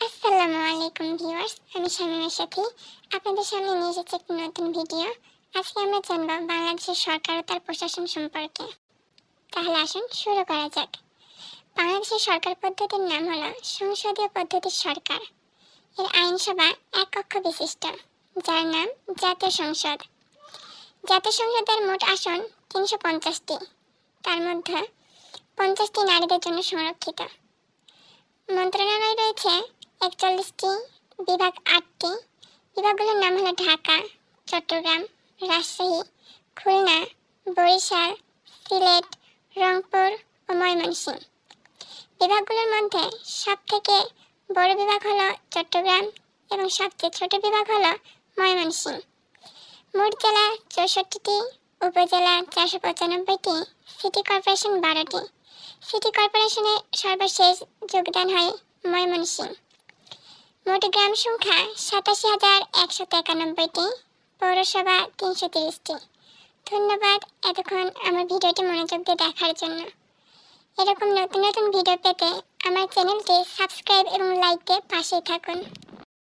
আসসালামু আলাইকুম ভিউয়ার্স, আমি শামীমের সাথে আপনাদের সামনে নিয়ে এসেছি একটি নতুন ভিডিও। আজকে আমরা জানব বাংলাদেশের সরকার ও তার প্রশাসন সম্পর্কে। তাহলে আসুন শুরু করা যাক। বাংলাদেশের সরকার পদ্ধতির নাম হলো সংসদীয় পদ্ধতির সরকার। এর আইনসভা এক কক্ষ বিশিষ্ট, যার নাম জাতীয় সংসদ। জাতীয় সংসদের মোট আসন 350টি, তার মধ্যে 50টি নারীদের জন্য সংরক্ষিত। মন্ত্রণালয় রয়েছে 41টি, বিভাগ 8টি। বিভাগগুলোর নাম হলো ঢাকা, চট্টগ্রাম, রাজশাহী, খুলনা, বরিশাল, সিলেট, রংপুর ও ময়মনসিংহ। বিভাগগুলোর মধ্যে সবথেকে বড় বিভাগ হলো চট্টগ্রাম এবং সবচেয়ে ছোট বিভাগ হলো ময়মনসিংহ। মোট জেলা 64টি, উপজেলা 495টি, সিটি কর্পোরেশন 12টি। সিটি কর্পোরেশনে সর্বশেষ যোগদান হয় ময়মনসিংহ। মোট গ্রাম সংখ্যা 87,191টি, পৌরসভা 330টি। ধন্যবাদ এতক্ষণ আমার ভিডিওটি মনোযোগ দিয়ে দেখার জন্য। এরকম নতুন নতুন ভিডিও পেতে আমার চ্যানেলটি সাবস্ক্রাইব এবং লাইক দিয়ে পাশেই থাকুন।